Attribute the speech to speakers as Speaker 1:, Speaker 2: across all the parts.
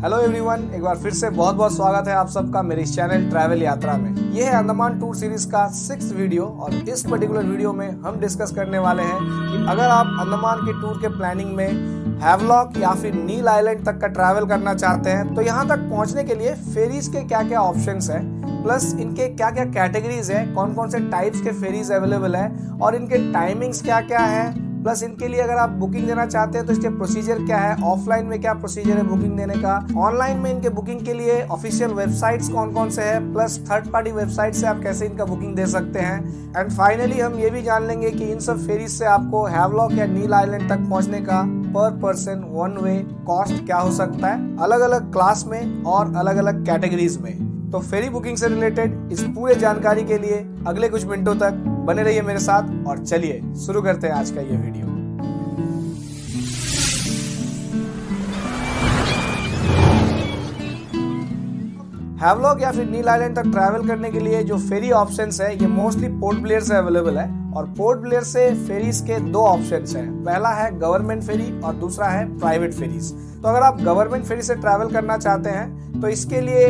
Speaker 1: Hello everyone, एक बार फिर से बहुत बहुत स्वागत है आप सबका मेरे इस चैनल ट्रैवल यात्रा में। ये है अंडमान टूर सीरीज का 6th वीडियो और इस पर्टिकुलर वीडियो में हम डिस्कस करने वाले हैं कि अगर आप अंडमान के टूर के प्लानिंग में हैवलॉक या फिर नील आइलैंड तक का ट्रैवल करना चाहते हैं तो यहाँ तक पहुँचने के लिए फेरीज के क्या क्या ऑप्शंस है, प्लस इनके क्या क्या कैटेगरीज है, कौन कौन से टाइप्स के फेरीज अवेलेबल है और इनके टाइमिंग्स क्या क्या है, प्लस इनके लिए अगर आप बुकिंग देना चाहते हैं तो इसके प्रोसीजर क्या है, ऑफलाइन में क्या प्रोसीजर है बुकिंग देने का, ऑनलाइन में इनके बुकिंग के लिए ऑफिशियल वेबसाइट्स कौन कौन से हैं, प्लस थर्ड पार्टी वेबसाइट से आप कैसे इनका बुकिंग दे सकते हैं। एंड फाइनली हम ये भी जान लेंगे कि इन सब फेरीज से आपको हैवलॉक या नील आइलैंड तक पहुंचने का पर पर्सन वन वे कॉस्ट क्या हो सकता है, अलग अलग क्लास में और अलग अलग कैटेगरीज में। तो फेरी बुकिंग से रिलेटेड इस पूरे जानकारी के लिए अगले कुछ मिनटों तक बने रहिए मेरे साथ और चलिए शुरू करते हैं आज का ये वीडियो। हैवलॉक या फिर नील आइलैंड तक ट्रैवल करने के लिए जो फेरी ऑप्शंस है ये मोस्टली पोर्ट ब्लेयर से अवेलेबल है और पोर्ट ब्लेयर से फेरीज के दो ऑप्शंस हैं। पहला है गवर्नमेंट फेरी और दूसरा है प्राइवेट फेरीज। तो अगर आप गवर्नमेंट फेरी से ट्रैवल करना चाहते हैं तो इसके लिए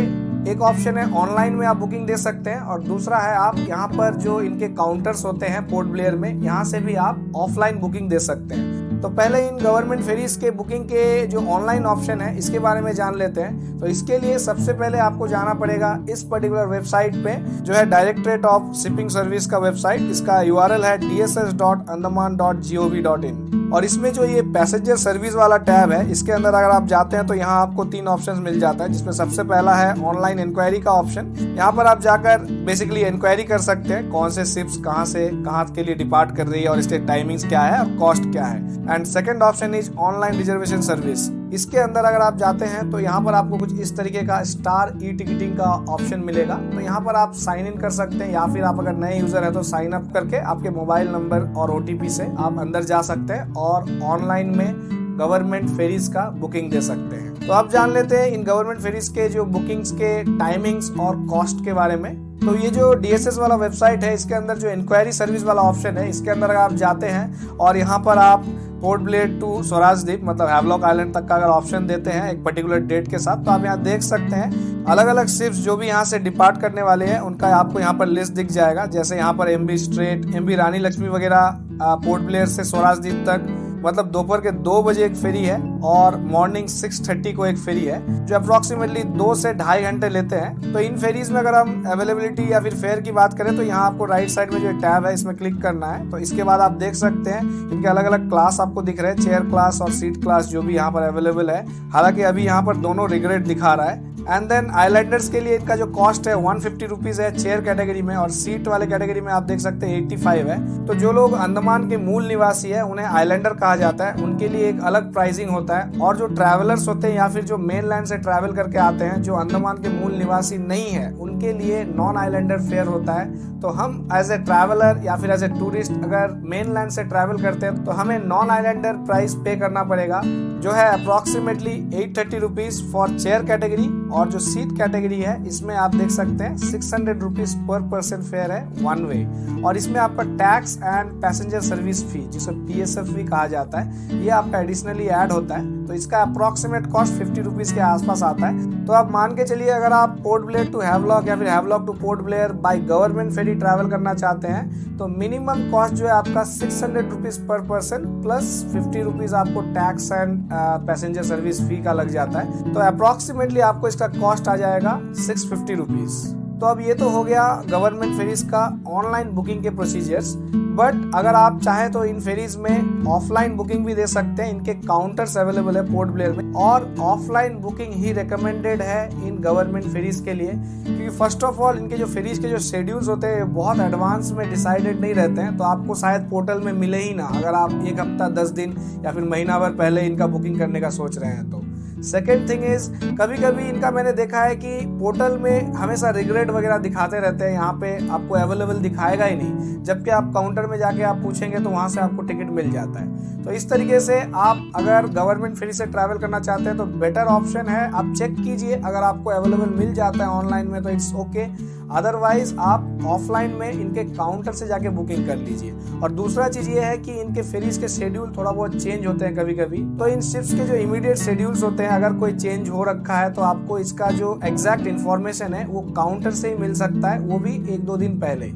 Speaker 1: एक ऑप्शन है ऑनलाइन में आप बुकिंग दे सकते हैं और दूसरा है आप यहाँ पर जो इनके काउंटर्स होते हैं पोर्ट ब्लेयर में, यहाँ से भी आप ऑफलाइन बुकिंग दे सकते हैं। तो पहले इन गवर्नमेंट फेरीज के बुकिंग के जो ऑनलाइन ऑप्शन है इसके बारे में जान लेते हैं। तो इसके लिए सबसे पहले आपको जाना पड़ेगा इस पर्टिकुलर वेबसाइट पे जो है डायरेक्टरेट ऑफ शिपिंग सर्विस का वेबसाइट। इसका URL है dss.andaman.gov.in और इसमें जो ये पैसेंजर सर्विस वाला टैब है इसके अंदर अगर आप जाते हैं तो यहाँ आपको 3 ऑप्शंस मिल जाता है, जिसमें सबसे पहला है ऑनलाइन इंक्वायरी का ऑप्शन। यहाँ पर आप जाकर बेसिकली इंक्वायरी कर सकते हैं कौन से शिप्स कहाँ से कहाँ के लिए डिपार्ट कर रही है और इसके टाइमिंग्स क्या है और कॉस्ट क्या है। And second option is online reservation service. इसके अंदर अगर आप जाते हैं तो यहाँ पर आपको कुछ इस तरीके का स्टार ई टिकटिंग का ऑप्शन मिलेगा। तो यहाँ पर आप साइन इन कर सकते हैं या फिर आप अगर नए यूजर है तो साइन अप करके आपके मोबाइल नंबर और OTP से आप अंदर जा सकते हैं और ऑनलाइन में गवर्नमेंट फेरीज का बुकिंग दे सकते हैं। तो आप जान लेते हैं इन गवर्नमेंट फेरीज के जो बुकिंग्स के टाइमिंग्स और कॉस्ट के बारे में। तो ये जो DSS वाला वेबसाइट है इसके अंदर जो इंक्वायरी सर्विस वाला ऑप्शन है इसके अंदर अगर आप जाते हैं और यहाँ पर आप पोर्ट ब्लेयर टू स्वराज द्वीप मतलब हैवलॉक आइलैंड तक का अगर ऑप्शन देते हैं एक पर्टिकुलर डेट के साथ, तो आप यहाँ देख सकते हैं अलग अलग शिप्स जो भी यहाँ से डिपार्ट करने वाले हैं उनका आपको यहाँ पर लिस्ट दिख जाएगा। जैसे यहाँ पर MV स्ट्रेट, MV रानी लक्ष्मी वगैरह पोर्ट ब्लेयर से स्वराज द्वीप तक मतलब दोपहर के 2 बजे एक फेरी है और मॉर्निंग 6:30 को एक फेरी है जो अप्रोक्सीमेटली 2 से 2.5 घंटे लेते हैं। तो इन फेरीज में अगर हम अवेलेबिलिटी या फिर फेयर की बात करें तो यहाँ आपको राइट साइड में जो टैब है इसमें क्लिक करना है। तो इसके बाद आप देख सकते हैं इनके अलग अलग क्लास आपको दिख रहे हैं, चेयर क्लास और सीट क्लास जो भी यहाँ पर अवेलेबल है। हालांकि अभी यहाँ पर दोनों रिग्रेड दिखा रहा है। एंड देन आइलैंडर्स के लिए इनका जो कॉस्ट है 150 रुपीज है चेयर कैटेगरी में और सीट वाले कैटेगरी में आप देख सकते हैं 85 है। तो जो लोग अंडमान के मूल निवासी है उन्हें आइलैंडर कहा जाता है, उनके लिए एक अलग प्राइसिंग होता है। और जो ट्रैवलर्स होते हैं या फिर जो मेन लैंड से ट्रैवल करके आते हैं जो अंडमान के मूल निवासी नहीं है उनके लिए नॉन आइलैंडर फेयर होता है। तो हम एज ए ट्रैवलर या फिर एज ए टूरिस्ट अगर मेन लैंड से ट्रैवल करते हैं तो हमें नॉन आइलैंडर प्राइस पे करना पड़ेगा जो है approximately 830 rupees for chair category और जो सीट कैटेगरी है इसमें आप देख सकते हैं 600 रुपीज पर पर्सन फेयर है वन वे। और इसमें आपका टैक्स एंड पैसेंजर सर्विस फी जिसे PSF भी कहा जाता है ये आपका एडिशनली ऐड होता है। तो इसका अप्रोक्सीमेट कॉस्ट 50 रुपीज के आसपास आता है। तो आप मान के चलिए अगर आप पोर्ट ब्लेयर टू हैवलॉक या फिर Havelock to Port Blair by government ferry travel करना चाहते हैं तो मिनिमम कॉस्ट जो है आपका 600 रुपीज पर पर्सन प्लस 50 रुपीज आपको tax and passenger service fee का लग जाता है। तो अप्रोक्सीमेटली आपको इसका कॉस्ट आ जाएगा 650 रुपीज। तो अब ये तो हो गया गवर्नमेंट फेरीज का ऑनलाइन बुकिंग के प्रोसीजर्स। बट अगर आप चाहें तो इन फेरीज में ऑफलाइन बुकिंग भी दे सकते हैं। इनके काउंटर्स अवेलेबल है पोर्ट ब्लेयर में और ऑफलाइन बुकिंग ही रिकमेंडेड है इन गवर्नमेंट फेरीज के लिए, क्योंकि फर्स्ट ऑफ ऑल इनके जो फेरीज के जो शेड्यूल्स होते हैं बहुत एडवांस में डिसाइडेड नहीं रहते हैं। तो आपको शायद पोर्टल में मिले ही ना अगर आप 1 हफ्ता 10 दिन या फिर महीना भर पहले इनका बुकिंग करने का सोच रहे हैं तो। सेकेंड थिंग इज कभी कभी इनका मैंने देखा है कि पोर्टल में हमेशा रिग्रेड वगैरह दिखाते रहते हैं, यहाँ पे आपको अवेलेबल दिखाएगा ही नहीं, जबकि आप काउंटर में जाके आप पूछेंगे तो वहां से आपको टिकट मिल जाता है। तो इस तरीके से आप अगर गवर्नमेंट फेरी से ट्रैवल करना चाहते हैं तो बेटर ऑप्शन है आप चेक कीजिए, अगर आपको अवेलेबल मिल जाता है ऑनलाइन में तो इट्स ओके, अदरवाइज आप ऑफलाइन में इनके काउंटर से जाके बुकिंग कर लीजिए। और दूसरा चीज ये है कि इनके फेरीज के शेड्यूल थोड़ा बहुत चेंज होते हैं कभी कभी, तो इन शिप्स के जो इमीडिएट शेड्यूल्स होते हैं अगर कोई चेंज हो रखा है तो आपको इसका जो एग्जैक्ट इन्फॉर्मेशन है वो काउंटर से ही मिल सकता है, वो भी 1-2 दिन पहले।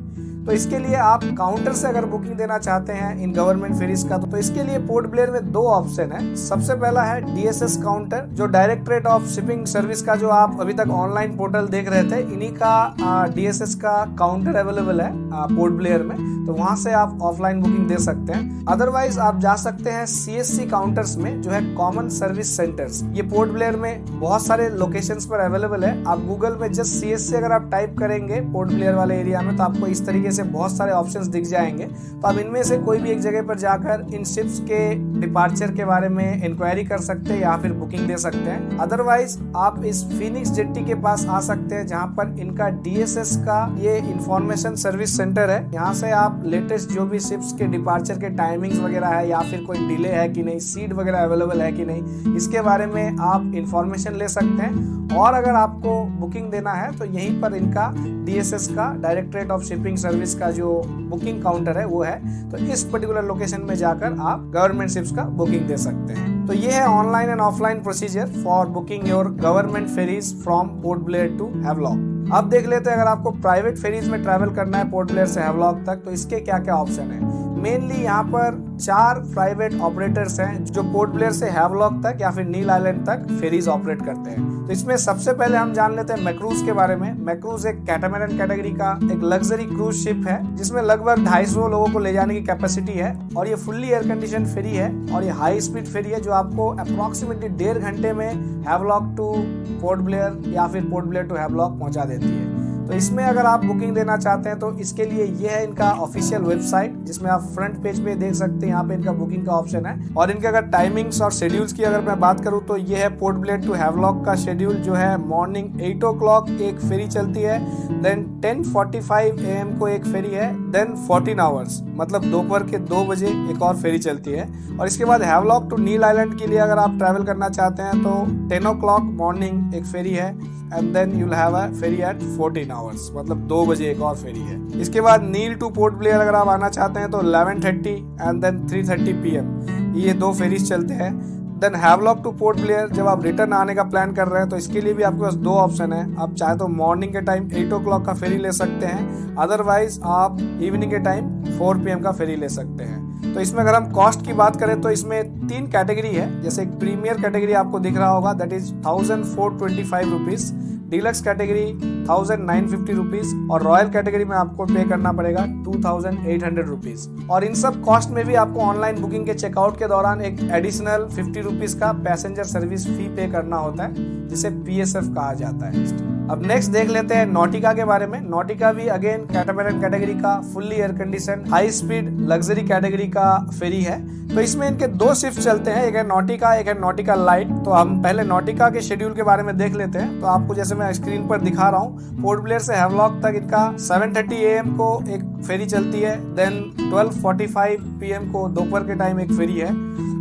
Speaker 1: तो इसके लिए आप काउंटर से अगर बुकिंग देना चाहते हैं इन गवर्नमेंट फेरीज का, तो इसके लिए पोर्ट ब्लेयर में 2 ऑप्शन है। सबसे पहला है DSS काउंटर, जो डायरेक्टरेट ऑफ शिपिंग सर्विस का जो आप अभी तक ऑनलाइन पोर्टल देख रहे थे, इन्हीं का DSS का काउंटर अवेलेबल है पोर्ट ब्लेयर में, तो वहां से आप ऑफलाइन बुकिंग दे सकते हैं। अदरवाइज आप जा सकते हैं CSC काउंटर्स में, जो है कॉमन सर्विस सेंटर्स। ये पोर्ट ब्लेयर में बहुत सारे लोकेशंस पर अवेलेबल है। आप गूगल में जस्ट CSC अगर आप टाइप करेंगे पोर्ट ब्लेयर वाले एरिया में, तो आपको इस तरीके से बहुत सारे ऑप्शंस दिख जाएंगे। तो आप इनमें से कोई भी एक जगह पर जाकर इन शिप्स के डिपार्चर के बारे में इंक्वायरी कर सकते हैं या फिर बुकिंग दे सकते हैं। अदरवाइज आप इस फिनिक्स जेट्टी के पास आ सकते हैं, जहां पर इनका DSS का ये इंफॉर्मेशन सर्विस सेंटर है। यहाँ से आप लेटेस्ट जो भी शिप्स के डिपार्चर के टाइमिंग्स वगैरह है या फिर कोई डिले है कि नहीं, सीट वगैरह अवेलेबल है कि नहीं, इसके बारे में आप इंफॉर्मेशन ले सकते हैं। और अगर आपको बुकिंग देना है तो यहीं पर इनका DSS का डायरेक्टरेट ऑफ शिपिंग सर्विस का जो बुकिंग काउंटर है वो है, तो इस पर्टिकुलर लोकेशन में जाकर आप गवर्नमेंट शिप्स का बुकिंग दे सकते हैं। तो ये है online and offline procedure for booking your government ferries from Port Blair to Havelock. अब देख लेते हैं अगर आपको प्राइवेट फेरीज में ट्रैवल करना है पोर्ट ब्लेयर से हैवलॉक तक, तो इसके क्या क्या ऑप्शन है। मेनली यहाँ पर 4 प्राइवेट ऑपरेटर्स हैं जो पोर्ट ब्लेयर से हैवलॉक तक या फिर नील आइलैंड तक फेरीज ऑपरेट करते हैं। तो इसमें सबसे पहले हम जान लेते हैं मैक्रूज के बारे में। मैक्रूज एक कैटामैरन कैटेगरी का एक लग्जरी क्रूज शिप है, जिसमें लगभग 250 लोगों को ले जाने की कैपेसिटी है, और ये फुल्ली एयर कंडीशन फेरी है और ये हाई स्पीड फेरी है, जो आपको अप्रोक्सीमेटली 1.5 घंटे में हैवलॉक टू पोर्ट ब्लेयर या फिर पोर्ट ब्लेयर टू हैवलॉक पहुंचा देती है। तो इसमें अगर आप बुकिंग देना चाहते हैं तो इसके लिए ये है इनका ऑफिशियल वेबसाइट, जिसमें आप फ्रंट पेज पे देख सकते हैं, यहाँ पे इनका बुकिंग का ऑप्शन है। और इनके अगर टाइमिंग्स और शेड्यूल्स की अगर मैं बात करूँ तो ये है पोर्ट ब्लेयर टू हैवलॉक का शेड्यूल, जो है मॉर्निंग 8 o'clock एक फेरी चलती है, देन 10:45 AM को एक फेरी है, देन 14 आवर्स मतलब दोपहर के 2 बजे एक और फेरी चलती है। और इसके बाद हैवलॉक टू नील आइलैंड के लिए अगर आप ट्रैवल करना चाहते हैं तो 10 o'clock मॉर्निंग एक फेरी है, and then you will have a ferry at 14 hours मतलब 2 बजे एक और फेरी है। इसके बाद नील टू पोर्ट ब्लेयर अगर आप आना चाहते हैं तो 11:30 एंड देन 3:30 PM ये 2 फेरीज चलते हैं। देन हैवलॉक टू पोर्ट ब्लेयर जब आप रिटर्न आने का प्लान कर रहे हैं तो इसके लिए भी आपके पास 2 ऑप्शन है। आप चाहे तो मॉर्निंग के टाइम 8 o'clock का फेरी ले सकते हैं, अदरवाइज आप इवनिंग के टाइम 4 PM का फेरी ले सकते हैं। तो इसमें अगर हम कॉस्ट की बात करें तो इसमें 3 कैटेगरी है। जैसे एक प्रीमियर कैटेगरी आपको दिख रहा होगा, that is 1425 rupees, deluxe category 1950 rupees, और रॉयल कैटेगरी में आपको पे करना पड़ेगा 2800 रुपीज। और इन सब कॉस्ट में भी आपको ऑनलाइन बुकिंग के चेकआउट के दौरान एक एडिशनल 50 रुपीज का पैसेंजर सर्विस फी पे करना होता है, जिसे PSF कहा जाता है। अब नेक्स्ट देख लेते हैं नॉटिका के बारे में। नॉटिका भी अगेन कैटामैरन कैटेगरी का fully air condition high speed luxury category का फेरी है। तो इसमें इनके 2 शिफ्ट चलते हैं, एक है नॉटिका, एक है नॉटिका लाइट। तो हम पहले नॉटिका के शेड्यूल के बारे में देख लेते हैं। तो आपको जैसे मैं स्क्रीन पर दिखा रहा हूँ, पोर्ट ब्लेयर से हैवलॉक तक इनका 7:30 AM को एक फेरी चलती है, देन 12:45 PM को दोपहर के टाइम एक फेरी है।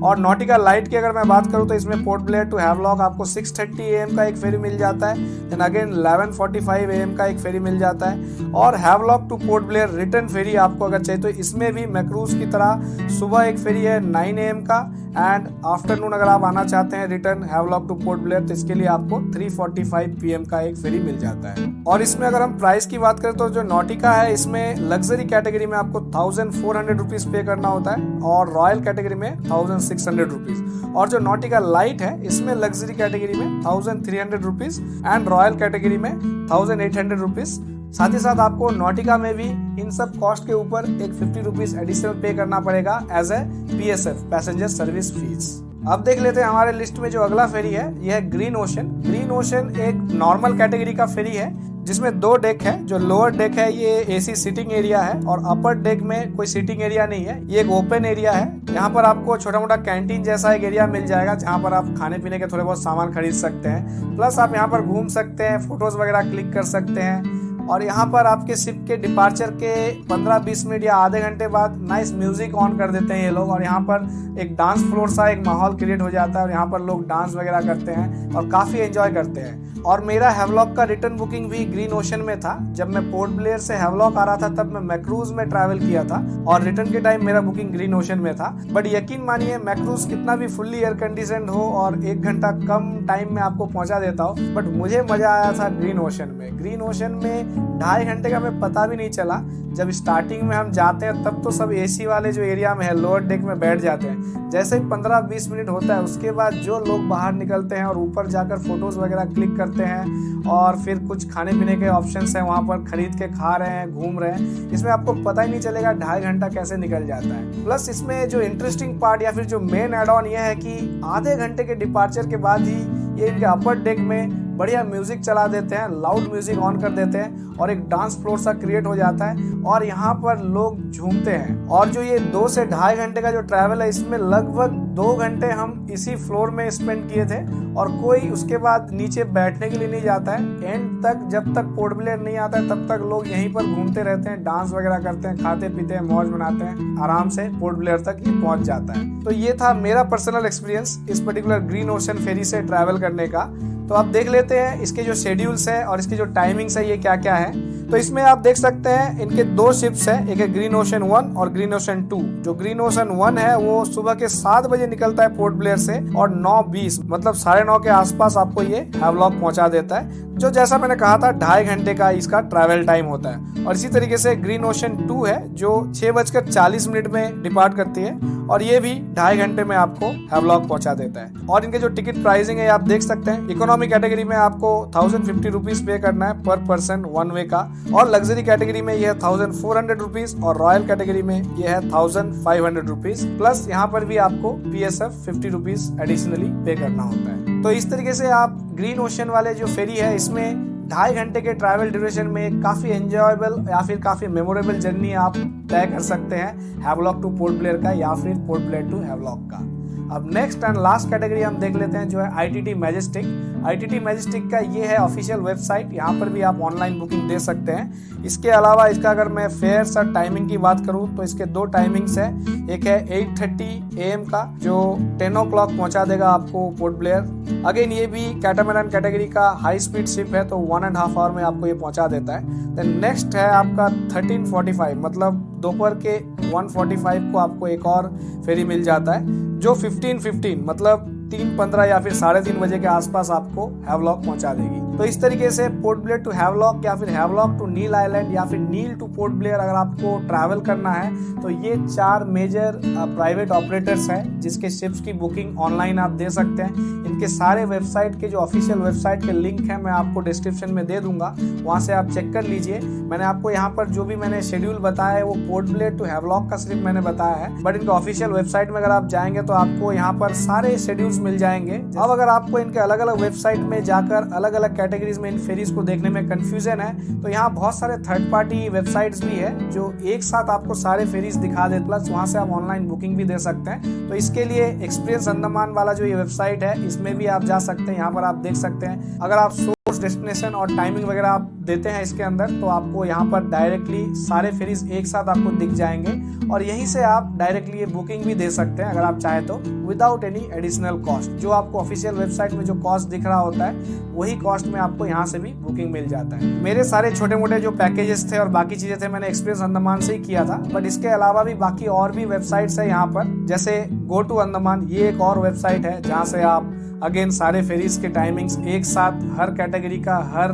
Speaker 1: और नॉटिका लाइट की अगर मैं बात करूं तो इसमें पोर्ट ब्लेयर टू हैवलॉक आपको 6:30 AM का एक फेरी मिल जाता है, देन अगेन 11:45 AM का एक फेरी मिल जाता है। और Havelock to Port Blair return ferry आपको अगर चाहिए तो इसमें भी मैक्रूज की तरह सुबह एक फेरी है 9 AM का, एंड आफ्टरनून अगर आप आना चाहते हैं return Havelock to Port Blair तो इसके लिए आपको 3:45 PM का एक फेरी मिल जाता है। और इसमें अगर हम प्राइस की बात करें तो जो नॉटिका है इसमें लग्जरी कैटेगरी में आपको 1400 रुपीज पे करना होता है, और रॉयल कैटेगरी में 1600 रुपीज। और जो नॉटिका लाइट है इसमें लग्जरी कैटेगरी में 1300 रुपीज एंड रॉयल कैटेगरी में 1800 रुपीज। साथ ही साथ आपको नॉटिका में भी इन सब कॉस्ट के ऊपर एक 50 रुपीज एडिशनल पे करना पड़ेगा as a PSF passenger service fee. अब देख लेते हैं हमारे लिस्ट में जो अगला फेरी है, यह है ग्रीन ओशन। ग्रीन ओशन एक नॉर्मल कैटेगरी का फेरी है जिसमें 2 डेक है। जो लोअर डेक है ये AC सीटिंग एरिया है, और अपर डेक में कोई सीटिंग एरिया नहीं है, ये एक ओपन एरिया है। यहाँ पर आपको छोटा मोटा कैंटीन जैसा एक एरिया मिल जाएगा जहाँ पर आप खाने पीने के थोड़े बहुत सामान खरीद सकते हैं, प्लस आप यहाँ पर घूम सकते हैं, फोटोज वगैरह क्लिक कर सकते हैं। और यहाँ पर आपके शिप के डिपार्चर के 15-20 मिनट या आधे घंटे बाद नाइस म्यूजिक ऑन कर देते हैं ये लोग, और यहाँ पर एक डांस फ्लोर सा एक माहौल क्रिएट हो जाता है, और यहाँ पर लोग डांस वगैरह करते हैं और काफी एंजॉय करते हैं। और मेरा हैवलॉक का रिटर्न बुकिंग भी ग्रीन ओशन में था। जब मैं पोर्ट ब्लेयर से हैवलॉक आ रहा था तब मैं मैक्रूज में ट्रैवल किया था और रिटर्न के टाइम मेरा बुकिंग ग्रीन ओशन में था। बट यकीन मानिए मैक्रूज कितना भी फुल्ली एयर कंडीशनड हो और 1 घंटा कम टाइम में आपको पहुंचा देता हो, बट मुझे मजा आया था ग्रीन ओशन में। ग्रीन ओशन में 2.5 घंटे का हमें पता भी नहीं चला। जब स्टार्टिंग में हम जाते हैं तब तो सब एसी वाले जो एरिया में है लोअर डेक में बैठ जाते हैं। जैसे ही 15-20 मिनट होता है उसके बाद जो लोग बाहर निकलते हैं और ऊपर जाकर फोटोज वगैरह क्लिक करते हैं और फिर कुछ खाने पीने के ऑप्शंस हैं वहाँ पर खरीद के खा रहे हैं, घूम रहे हैं। इसमें आपको पता ही नहीं चलेगा 2.5 घंटा कैसे निकल जाता है। प्लस इसमें जो इंटरेस्टिंग पार्ट या फिर जो मेन एड ऑन ये है कि आधे घंटे के डिपार्चर के बाद ही ये इनके अपर डेक में बढ़िया म्यूजिक चला देते हैं, लाउड म्यूजिक ऑन कर देते हैं और एक डांस फ्लोर सा क्रिएट हो जाता है और यहाँ पर लोग झूमते हैं। और जो ये 2 से 2.5 घंटे का जो ट्रैवल है इसमें लगभग 2 घंटे हम इसी फ्लोर में स्पेंड किए थे और कोई उसके बाद नीचे बैठने के लिए नहीं जाता है। एंड तक जब तक पोर्ट ब्लेयर नहीं आता है तब तक लोग यहीं पर घूमते रहते हैं, डांस वगैरह करते हैं, खाते पीते हैं, मौज मनाते हैं, आराम से पोर्ट ब्लेयर तक ये पहुंच जाता है। तो ये था मेरा पर्सनल एक्सपीरियंस इस पर्टिकुलर ग्रीन ओशन फेरी से ट्रैवल करने का। तो आप देख लेते हैं इसके जो शेड्यूल्स है और इसके जो टाइमिंग्स है ये क्या क्या है। तो इसमें आप देख सकते हैं इनके 2 शिप्स है, एक है ग्रीन ओशन 1 और ग्रीन ओशन 2। जो ग्रीन ओशन 1 है वो सुबह के 7 बजे निकलता है पोर्ट ब्लेयर से और 9:20 मतलब 9:30 के आसपास आपको ये हैवलॉक पहुंचा देता है, जो जैसा मैंने कहा था 2.5 घंटे का इसका ट्रैवल टाइम होता है। और इसी तरीके से ग्रीन ओशन 2 है जो 6:40 में डिपार्ट करती है और ये भी 2.5 घंटे में आपको हैवलॉक पहुंचा देता है। और इनके जो टिकट प्राइसिंग है आप देख सकते हैं, इकोनॉमी कैटेगरी में आपको 1050 रुपीज पे करना है पर पर्सन 1 वे का, और लग्जरी कैटेगरी में यह है 1400 रुपीज और रॉयल कैटेगरी में यह है 1500 रुपीज। प्लस यहाँ पर भी आपको PSF 50 रुपीज एडिशनली पे करना होता है। तो इस तरीके से आप ग्रीन ओशन वाले जो फेरी है इसमें 2.5 घंटे के ट्रैवल ड्यूरेशन में काफी एंजॉयबल या फिर काफी मेमोरेबल जर्नी आप तय कर सकते हैं हैवलॉक टू पोर्ट ब्लेयर का या फिर पोर्ट ब्लेयर टू हैवलॉक का। अब नेक्स्ट एंड लास्ट कैटेगरी हम देख लेते हैं जो है ITT मैजेस्टिक। ITT मैजेस्टिक का ये है ऑफिशियल वेबसाइट, यहाँ पर भी आप ऑनलाइन बुकिंग दे सकते हैं। इसके अलावा इसका अगर मैं फेयर और टाइमिंग की बात करूँ तो इसके 2 टाइमिंग्स हैं। एक है 8:30 AM का जो 10 o'clock पहुंचा देगा आपको पोर्ट ब्लेयर। अगेन ये भी कैटामैरान कैटेगरी का हाई स्पीड शिप है तो 1.5 आवर में आपको ये पहुंचा देता है। देन नेक्स्ट है आपका 13:45 मतलब दोपहर के 1:45 को आपको एक और फेरी मिल जाता है जो 15:15 मतलब 3:15 या फिर 3:30 बजे के आसपास आपको हैवलॉक पहुंचा देगी। तो इस तरीके से पोर्ट ब्लेयर टू हैवलॉक या फिर हैवलॉक टू नील आइलैंड या फिर नील टू पोर्ट ब्लेयर अगर आपको ट्रैवल करना है तो ये 4 मेजर प्राइवेट ऑपरेटर्स हैं जिसके शिप्स की बुकिंग ऑनलाइन आप दे सकते हैं। इनके सारे वेबसाइट के जो ऑफिशियल वेबसाइट के लिंक है मैं आपको डिस्क्रिप्शन में दे दूंगा, वहां से आप चेक कर लीजिए। मैंने आपको यहाँ पर जो भी मैंने शेड्यूल बताया है वो पोर्ट ब्लेयर टू हैवलॉक का सिर्फ मैंने बताया है, बट इनके ऑफिशियल वेबसाइट में अगर आप जाएंगे तो आपको यहाँ पर सारे शेड्यूल्स मिल जाएंगे। अब अगर आपको इनके अलग अलग वेबसाइट में जाकर अलग अलग कैटेगरीज में इन फेरीज को देखने में कंफ्यूजन है तो यहाँ बहुत सारे थर्ड पार्टी वेबसाइट्स भी है जो एक साथ आपको सारे फेरीज दिखा दे, प्लस वहां से आप ऑनलाइन बुकिंग भी दे सकते हैं। तो इसके लिए एक्सपीरियंस अंडमान वाला जो ये वेबसाइट है इसमें भी आप जा सकते हैं, यहाँ पर आप देख सकते हैं। अगर आप सोर्स डेस्टिनेशन और टाइमिंग वगैरह आप देते हैं इसके अंदर तो आपको यहाँ पर डायरेक्टली सारे फेरीज एक साथ आपको दिख जाएंगे और यहीं से आप डायरेक्टली ये बुकिंग भी दे सकते हैं अगर आप चाहे तो विदाउट एनी एडिशनल कॉस्ट। जो आपको ऑफिशियल वेबसाइट में जो कॉस्ट दिख रहा होता है वही कॉस्ट में आपको यहाँ से भी बुकिंग मिल जाता है। मेरे सारे छोटे मोटे जो पैकेजेस थे और बाकी चीजें थे मैंने एक्सपीरियंस अंडमान से ही किया था, बट इसके अलावा भी बाकी और भी वेबसाइट्स है यहाँ पर, जैसे गो टू अंडमान ये एक और वेबसाइट है जहाँ से आप अगेन सारे फेरीज के टाइमिंग्स एक साथ हर कैटेगरी का हर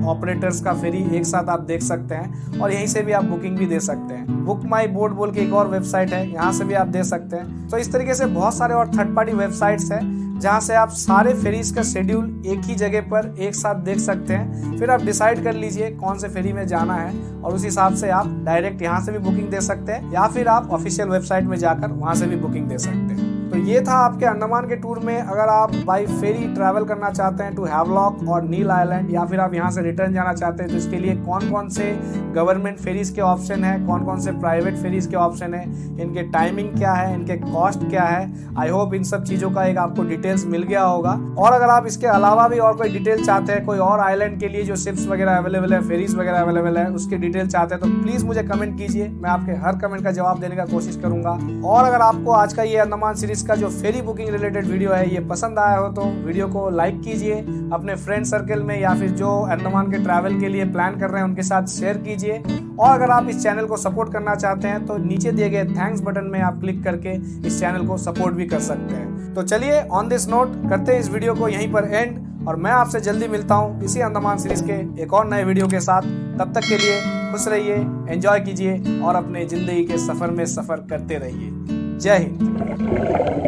Speaker 1: ऑपरेटर्स का फेरी एक साथ आप देख सकते हैं और यहीं से भी आप बुकिंग भी दे सकते हैं। बुक माई बोर्ड बोल के एक और वेबसाइट है, यहाँ से भी आप दे सकते हैं। तो इस तरीके से बहुत सारे और थर्ड पार्टी वेबसाइट्स हैं जहाँ से आप सारे फेरीज का शेड्यूल एक ही जगह पर एक साथ देख सकते हैं। फिर आप डिसाइड कर लीजिए कौन से फेरी में जाना है और उस हिसाब से आप डायरेक्ट यहाँ से भी बुकिंग दे सकते हैं या फिर आप ऑफिशियल वेबसाइट में जाकर वहाँ से भी बुकिंग दे सकते हैं। तो ये था आपके अंडमान के टूर में। अगर आप बाई फेरी ट्रैवल करना चाहते हैं टू हैवलॉक और नील आइलैंड या फिर आप यहाँ से रिटर्न जाना चाहते हैं तो इसके लिए कौन कौन से गवर्नमेंट फेरीज के ऑप्शन है, कौन कौन से प्राइवेट फेरीज के ऑप्शन है, इनके टाइमिंग क्या है, इनके कॉस्ट क्या है, आई होप इन सब चीजों का एक आपको डिटेल्स मिल गया होगा। और अगर आप इसके अलावा भी और कोई डिटेल चाहते हैं, कोई और आइलैंड के लिए जो शिप्स वगैरह अवेलेबल है, फेरीज वगैरह अवेलेबल है, उसके डिटेल चाहते हैं तो प्लीज मुझे कमेंट कीजिए, मैं आपके हर कमेंट का जवाब देने का कोशिश करूंगा। और अगर आपको आज का ये अंडमान सीरीज इसका जो फेरी बुकिंग रिलेटेड वीडियो है ये पसंद आया हो तो वीडियो को लाइक कीजिए, अपने फ्रेंड सर्कल में या फिर जो अंडमान के ट्रैवल के लिए प्लान कर रहे हैं उनके साथ शेयर कीजिए। और अगर आप इस चैनल को सपोर्ट करना चाहते हैं तो नीचे दिए गए थैंक्स बटन में आप क्लिक करके इस चैनल को सपोर्ट भी कर सकते हैं। तो चलिए ऑन दिस नोट करते हैं इस वीडियो को यहीं पर एंड, और मैं आपसे जल्दी मिलता हूँ इसी अंडमान सीरीज के एक और नए वीडियो के साथ। तब तक के लिए खुश रहिए, एंजॉय कीजिए और अपने जिंदगी के सफर में सफर करते रहिए। जय हिंद।